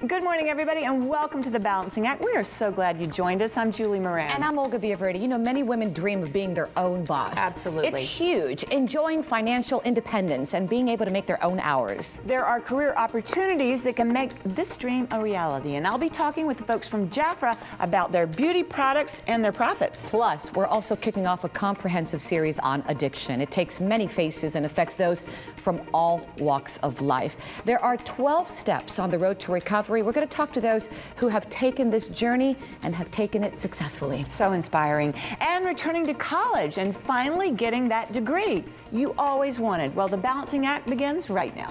Good morning, everybody, and welcome to The Balancing Act. We are so glad you joined us. I'm Julie Moran. And I'm Olga Villaverdi. You know, many women dream of being their own boss. Absolutely. It's huge, enjoying financial independence and being able to make their own hours. There are career opportunities that can make this dream a reality, and I'll be talking with the folks from Jafra about their beauty products and their profits. Plus, we're also kicking off a comprehensive series on addiction. It takes many faces and affects those from all walks of life. There are 12 steps on the road to recovery. We're going to talk to those who have taken this journey and have taken it successfully. So inspiring. And returning to college and finally getting that degree you always wanted. Well, the Balancing Act begins right now.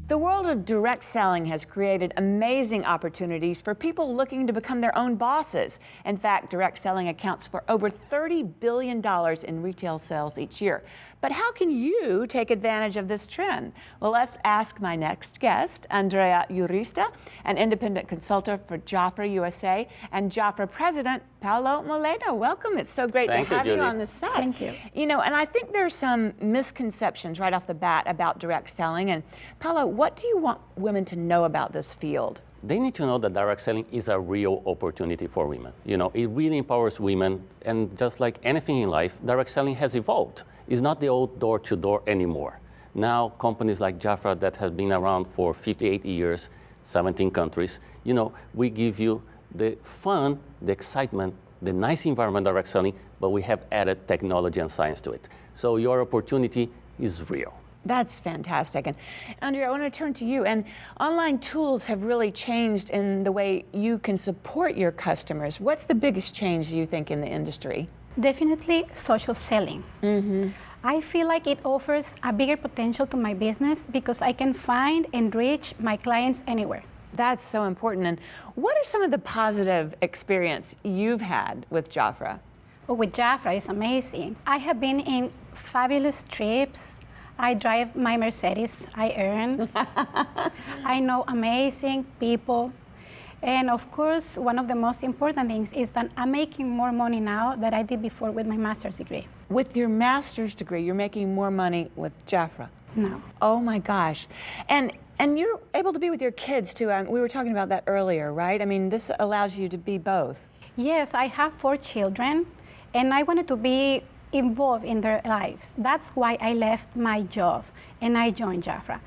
The world of direct selling has created amazing opportunities for people looking to become their own bosses. In fact, direct selling accounts for over $30 billion in retail sales each year. But how can you take advantage of this trend? Well, let's ask my next guest, Andrea Urista, an independent consultant for Jafra USA, and Jafra president, Paulo Moleno. Welcome. It's so great to have you on the set. Thank you. You know, and I think there's some misconceptions right off the bat about direct selling. And Paulo, what do you want women to know about this field? They need to know that direct selling is a real opportunity for women. You know, it really empowers women, and just like anything in life, direct selling has evolved. It's not the old door-to-door anymore. Now, companies like Jafra that have been around for 58 years, 17 countries, you know, we give you the fun, the excitement, the nice environment direct selling, but we have added technology and science to it. So your opportunity is real. That's fantastic. And Andrea, I want to turn to you. And online tools have really changed in the way you can support your customers. What's the biggest change you think in the industry? Definitely social selling. Mm-hmm. I feel like it offers a bigger potential to my business because I can find and reach my clients anywhere. That's so important. And what are some of the positive experience you've had with Jafra? Oh, with Jafra, it's amazing. I have been in fabulous trips. I drive my Mercedes I earn. I know amazing people. And of course, one of the most important things is that I'm making more money now than I did before with my master's degree. With your master's degree, you're making more money with Jafra? No. Oh my gosh. And you're able to be with your kids too. We were talking about that earlier, right? I mean, this allows you to be both. Yes, I have 4 children, and I wanted to be involved in their lives. That's why I left my job and I joined Jafra.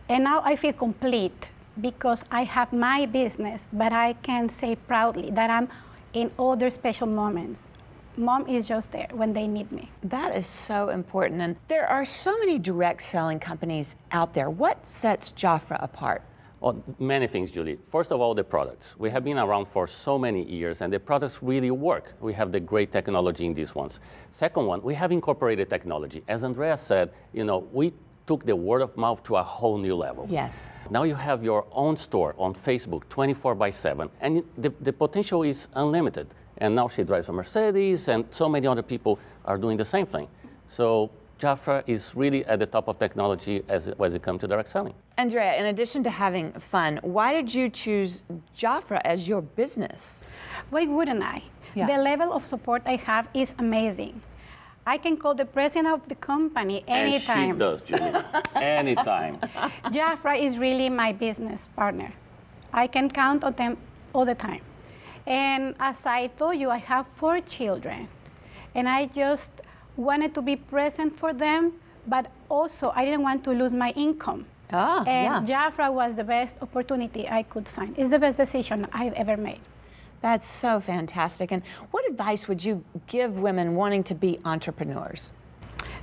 And now I feel complete because I have my business, but I can say proudly that I'm in all their special moments. Mom is just there when they need me. That is so important. And there are so many direct selling companies out there. What sets Jafra apart? Well, many things, Julie. First of all, the products. We have been around for so many years, and the products really work. We have the great technology in these ones. Second one, we have incorporated technology. As Andrea said, you know, we took the word of mouth to a whole new level. Yes. Now you have your own store on Facebook 24/7, and the potential is unlimited. And now she drives a Mercedes, and so many other people are doing the same thing. So Jafra is really at the top of technology as it comes to direct selling. Andrea, in addition to having fun, why did you choose Jafra as your business? Why wouldn't I? Yeah. The level of support I have is amazing. I can call the president of the company anytime. And she does, Julie. Anytime. Jafra is really my business partner. I can count on them all the time. And as I told you, I have 4 children. And I just wanted to be present for them, but also I didn't want to lose my income. And Jafra was the best opportunity I could find. It's the best decision I've ever made. That's so fantastic. And what advice would you give women wanting to be entrepreneurs?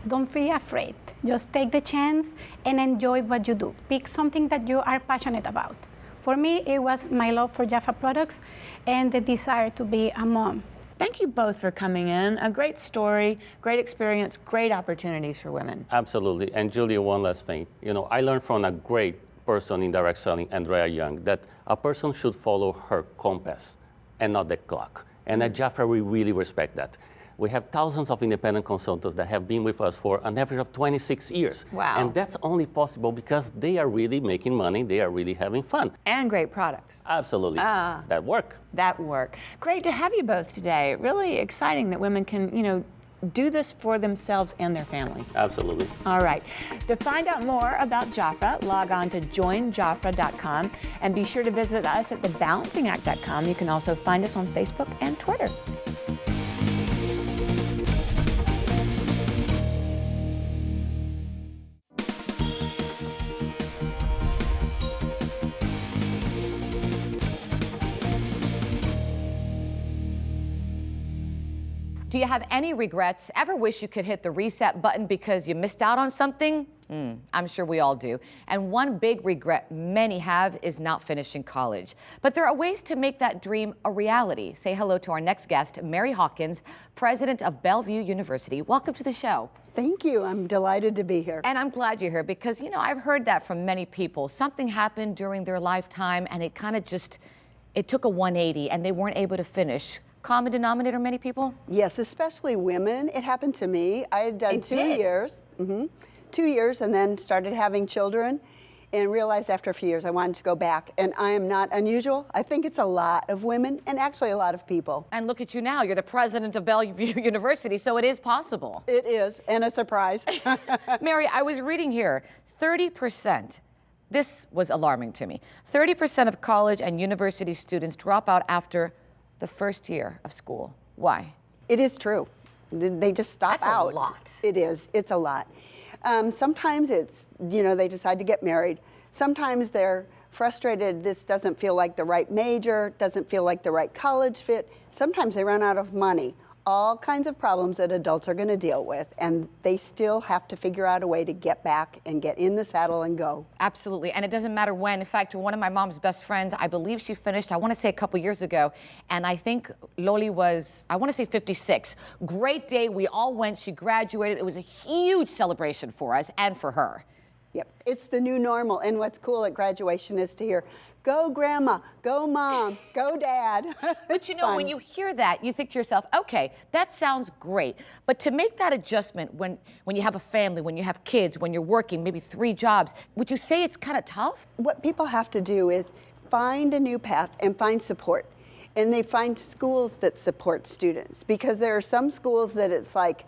Don't be afraid. Just take the chance and enjoy what you do. Pick something that you are passionate about. For me, it was my love for Jafra products and the desire to be a mom. Thank you both for coming in. A great story, great experience, great opportunities for women. Absolutely. And Julia, one last thing. You know, I learned from a great person in direct selling, Andrea Young, that a person should follow her compass and not the clock. And at Jafra, we really respect that. We have thousands of independent consultants that have been with us for an average of 26 years. Wow. And that's only possible because they are really making money, they are really having fun. And great products. Absolutely. That work. That work. Great to have you both today. Really exciting that women can, do this for themselves and their family. Absolutely. All right. To find out more about Jafra, log on to joinjafra.com and be sure to visit us at thebalancingact.com. You can also find us on Facebook and Twitter. Do you have any regrets? Ever wish you could hit the reset button because you missed out on something? I'm sure we all do. And one big regret many have is not finishing college. But there are ways to make that dream a reality. Say hello to our next guest, Mary Hawkins, president of Bellevue University. Welcome to the show. Thank you. I'm delighted to be here. And I'm glad you're here because, I've heard that from many people. Something happened during their lifetime and it kind of it took a 180 and they weren't able to finish. Common denominator, many people? Yes, especially women. It happened to me. I had done It 2 did? years. 2 years and then started having children and realized after a few years I wanted to go back. And I am not unusual. I think it's a lot of women and actually a lot of people. And look at you now. You're the president of Bellevue University, so it is possible. It is, and a surprise. Mary, I was reading here, 30%. This was alarming to me. 30% of college and university students drop out after the first year of school. Why? It is true. They just stop That's a out. lot. It is. It's a lot. Sometimes it's, they decide to get married. Sometimes they're frustrated. This doesn't feel like the right major, doesn't feel like the right college fit. Sometimes they run out of money. All kinds of problems that adults are going to deal with, and they still have to figure out a way to get back and get in the saddle and go. Absolutely, and it doesn't matter when. In fact, one of my mom's best friends, I believe she finished, I want to say a couple years ago, and I think Loli was, I want to say 56. Great day, we all went, she graduated. It was a huge celebration for us and for her. Yep, it's the new normal, and what's cool at graduation is to hear, go grandma, go mom, go dad. But when you hear that, you think to yourself, okay, that sounds great. But to make that adjustment when you have a family, when you have kids, when you're working, maybe 3 jobs, would you say it's kind of tough? What people have to do is find a new path and find support. And they find schools that support students, because there are some schools that it's like,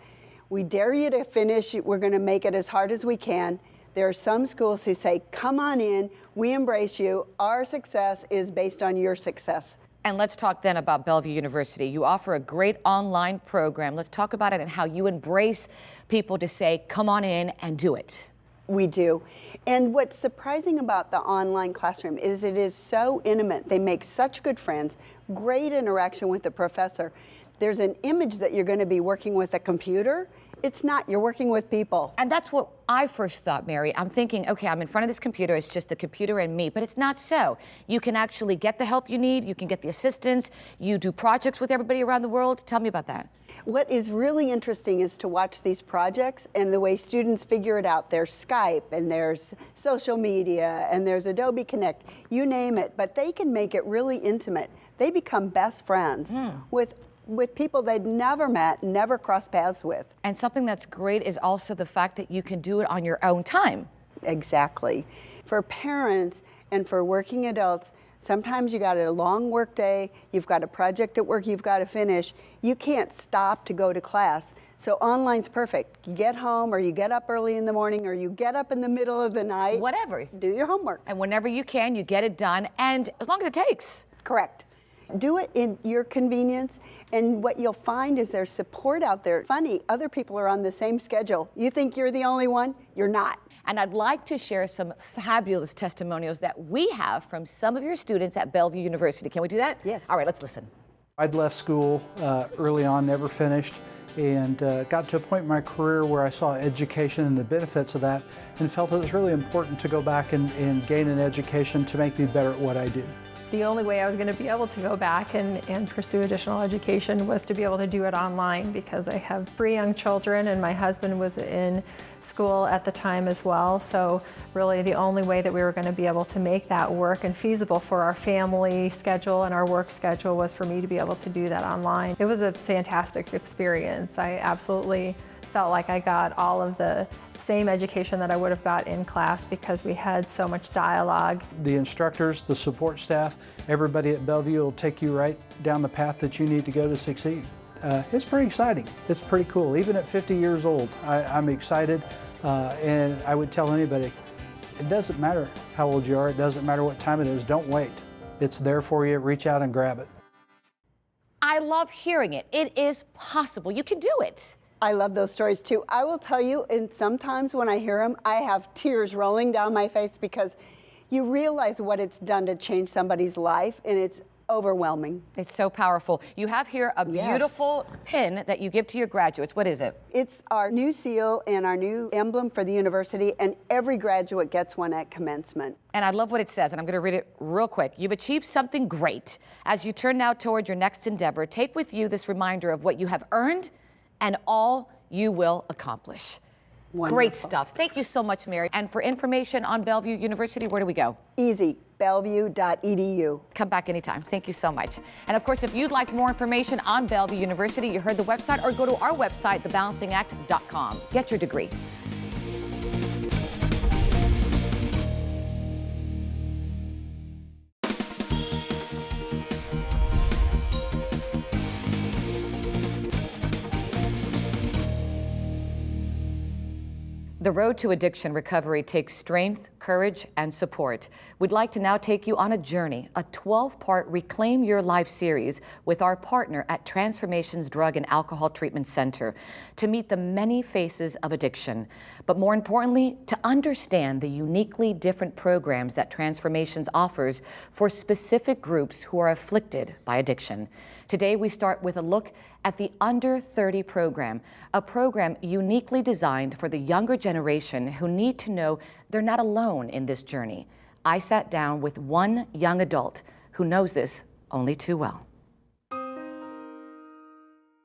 we dare you to finish, we're going to make it as hard as we can. There are some schools who say, come on in, we embrace you, our success is based on your success. And let's talk then about Bellevue University. You offer a great online program. Let's talk about it and how you embrace people to say, come on in and do it. We do. And what's surprising about the online classroom is it is so intimate. They make such good friends, great interaction with the professor. There's an image that you're going to be working with a computer. It's not. You're working with people. And that's what I first thought, Mary. I'm thinking, okay, I'm in front of this computer. It's just the computer and me. But it's not so. You can actually get the help you need. You can get the assistance. You do projects with everybody around the world. Tell me about that. What is really interesting is to watch these projects and the way students figure it out. There's Skype and there's social media and there's Adobe Connect, you name it. But they can make it really intimate. They become best friends with people they'd never met, never crossed paths with. And something that's great is also the fact that you can do it on your own time. Exactly. For parents and for working adults, sometimes you got a long work day, you've got a project at work you've got to finish. You can't stop to go to class. So online's perfect. You get home or you get up early in the morning or you get up in the middle of the night. Whatever. Do your homework. And whenever you can, you get it done. And as long as it takes. Correct. Do it in your convenience, and what you'll find is there's support out there. Funny, other people are on the same schedule. You think you're the only one? You're not. And I'd like to share some fabulous testimonials that we have from some of your students at Bellevue University. Can we do that? Yes. All right, let's listen. I'd left school early on, never finished, and got to a point in my career where I saw education and the benefits of that and felt it was really important to go back and gain an education to make me better at what I do. The only way I was going to be able to go back and pursue additional education was to be able to do it online, because I have 3 young children and my husband was in school at the time as well. So really the only way that we were going to be able to make that work and feasible for our family schedule and our work schedule was for me to be able to do that online. It was a fantastic experience. I absolutely felt like I got all of the same education that I would have got in class, because we had so much dialogue. The instructors, the support staff, everybody at Bellevue will take you right down the path that you need to go to succeed. It's pretty exciting. It's pretty cool. Even at 50 years old, I'm excited, and I would tell anybody, it doesn't matter how old you are, it doesn't matter what time it is, don't wait. It's there for you, reach out and grab it. I love hearing it. It is possible. You can do it. I love those stories too. I will tell you, and sometimes when I hear them, I have tears rolling down my face, because you realize what it's done to change somebody's life, and it's overwhelming. It's so powerful. You have here a beautiful pin that you give to your graduates. What is it? It's our new seal and our new emblem for the university, and every graduate gets one at commencement. And I love what it says, and I'm going to read it real quick. You've achieved something great. As you turn now toward your next endeavor, take with you this reminder of what you have earned and all you will accomplish. Wonderful. Great stuff. Thank you so much, Mary. And for information on Bellevue University, where do we go? Easy, bellevue.edu. Come back anytime. Thank you so much. And of course, if you'd like more information on Bellevue University, you heard the website, or go to our website, thebalancingact.com. Get your degree. The road to addiction recovery takes strength, courage, and support. We'd like to now take you on a journey, a 12-part Reclaim Your Life series with our partner at Transformations Drug and Alcohol Treatment Center to meet the many faces of addiction, but more importantly, to understand the uniquely different programs that Transformations offers for specific groups who are afflicted by addiction. Today, we start with a look at the Under 30 program, a program uniquely designed for the younger generation who need to know they're not alone in this journey. I sat down with one young adult who knows this only too well.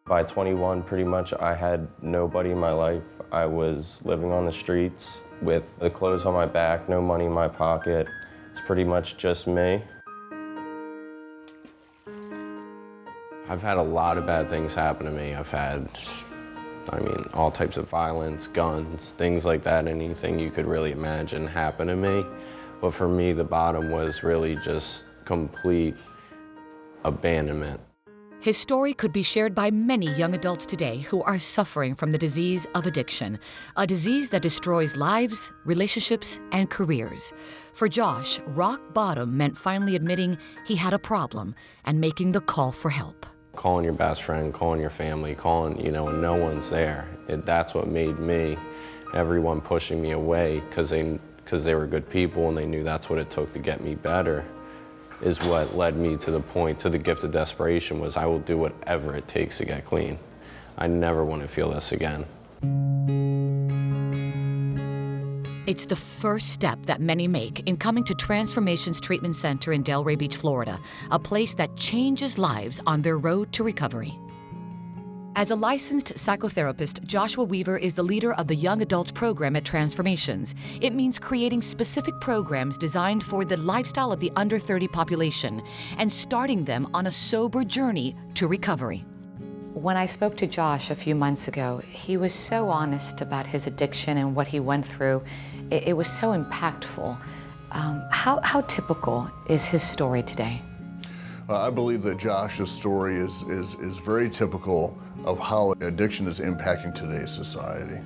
By 21, pretty much, I had nobody in my life. I was living on the streets with the clothes on my back, no money in my pocket. It's pretty much just me. I've had a lot of bad things happen to me. I've had, all types of violence, guns, things like that, anything you could really imagine happen to me. But for me, the bottom was really just complete abandonment. His story could be shared by many young adults today who are suffering from the disease of addiction, a disease that destroys lives, relationships, and careers. For Josh, rock bottom meant finally admitting he had a problem and making the call for help. Calling your best friend, calling your family, calling, and no one's there. That's what made me, everyone pushing me away because they were good people and they knew that's what it took to get me better, is what led me to the point, to the gift of desperation, was I will do whatever it takes to get clean. I never want to feel this again. It's the first step that many make in coming to Transformations Treatment Center in Delray Beach, Florida, a place that changes lives on their road to recovery. As a licensed psychotherapist, Joshua Weaver is the leader of the Young Adults program at Transformations. It means creating specific programs designed for the lifestyle of the under 30 population and starting them on a sober journey to recovery. When I spoke to Josh a few months ago, he was so honest about his addiction and what he went through. It was so impactful. How typical is his story today? I believe that Josh's story is very typical of how addiction is impacting today's society.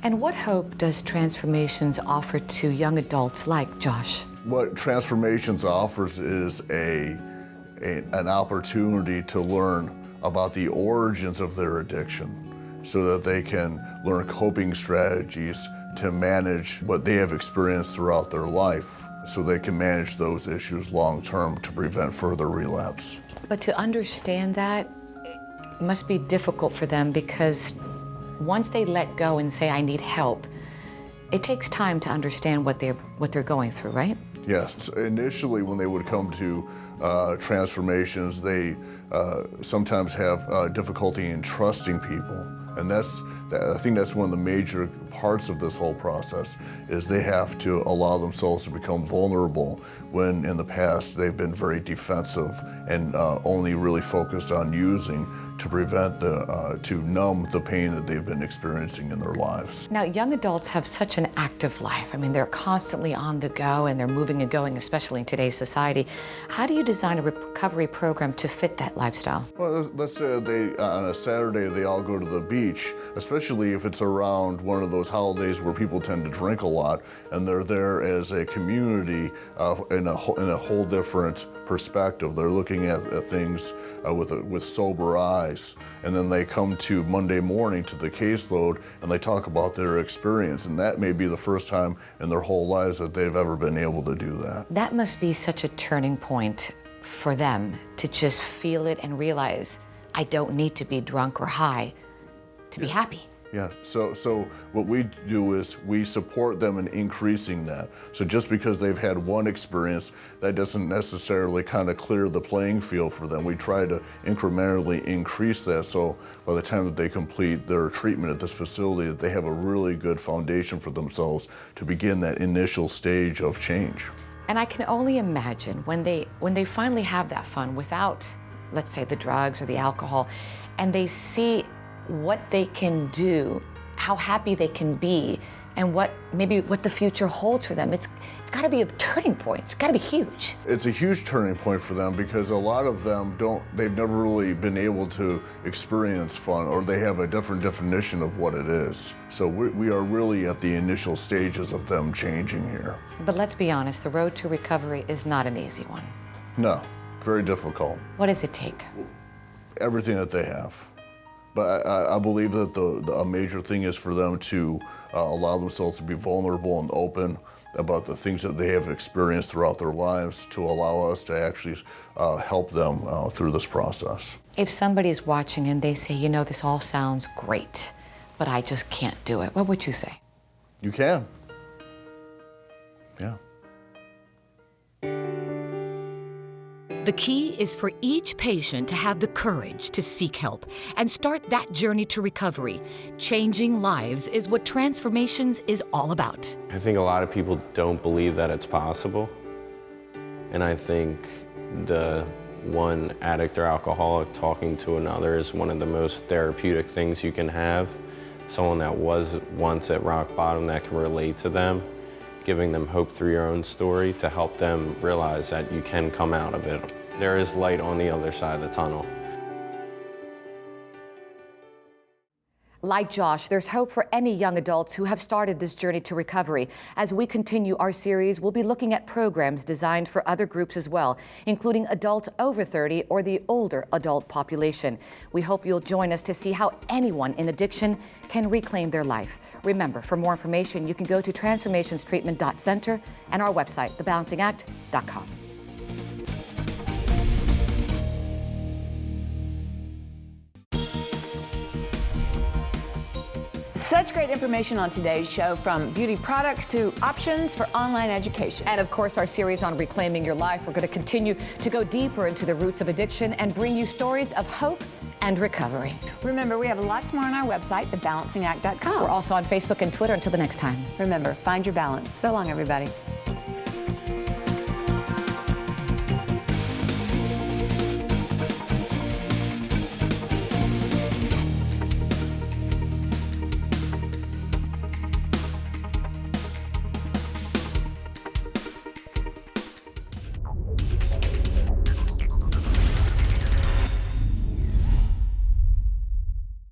And what hope does Transformations offer to young adults like Josh? What Transformations offers is an opportunity to learn about the origins of their addiction so that they can learn coping strategies to manage what they have experienced throughout their life so they can manage those issues long term to prevent further relapse. But to understand that must be difficult for them, because once they let go and say, I need help, it takes time to understand what they're going through, right? Yes. So initially, when they would come to transformations, they sometimes have difficulty in trusting people. And I think that's one of the major parts of this whole process, is they have to allow themselves to become vulnerable when in the past they've been very defensive and only really focused on using to prevent to numb the pain that they've been experiencing in their lives. Now, young adults have such an active life. I mean, they're constantly on the go and they're moving and going, especially in today's society. How do you design a recovery program to fit that lifestyle? Well, let's say on a Saturday they all go to the beach, especially if it's around one of those holidays where people tend to drink a lot, and they're there as a community in a whole different perspective. They're looking at things with sober eyes, and then they come to Monday morning to the caseload and they talk about their experience, and that may be the first time in their whole lives that they've ever been able to do that. That must be such a turning point for them to just feel it and realize, I don't need to be drunk or high to be happy. Yeah, so what we do is we support them in increasing that. So just because they've had one experience, that doesn't necessarily kind of clear the playing field for them. We try to incrementally increase that, so by the time that they complete their treatment at this facility, that they have a really good foundation for themselves to begin that initial stage of change. And I can only imagine when they finally have that fun without, let's say, the drugs or the alcohol, and they see what they can do, how happy they can be, and what the future holds for them. It's got to be a turning point. It's got to be huge. It's a huge turning point for them because a lot of them they've never really been able to experience fun, or they have a different definition of what it is. So we are really at the initial stages of them changing here. But let's be honest, the road to recovery is not an easy one. No, very difficult. What does it take? Everything that they have. But I believe that a major thing is for them to allow themselves to be vulnerable and open about the things that they have experienced throughout their lives, to allow us to actually help them through this process. If somebody's watching and they say, you know, this all sounds great, but I just can't do it, what would you say? You can. Yeah. The key is for each patient to have the courage to seek help and start that journey to recovery. Changing lives is what Transformations is all about. I think a lot of people don't believe that it's possible. And I think the one addict or alcoholic talking to another is one of the most therapeutic things you can have. Someone that was once at rock bottom that can relate to them, giving them hope through your own story to help them realize that you can come out of it. There is light on the other side of the tunnel. Like Josh, there's hope for any young adults who have started this journey to recovery. As we continue our series, we'll be looking at programs designed for other groups as well, including adults over 30 or the older adult population. We hope you'll join us to see how anyone in addiction can reclaim their life. Remember, for more information, you can go to transformationstreatment.center and our website, thebalancingact.com. Such great information on today's show, from beauty products to options for online education. And of course, our series on reclaiming your life, we're going to continue to go deeper into the roots of addiction and bring you stories of hope and recovery. Remember, we have lots more on our website, thebalancingact.com. We're also on Facebook and Twitter. Until the next time. Remember, find your balance. So long, everybody.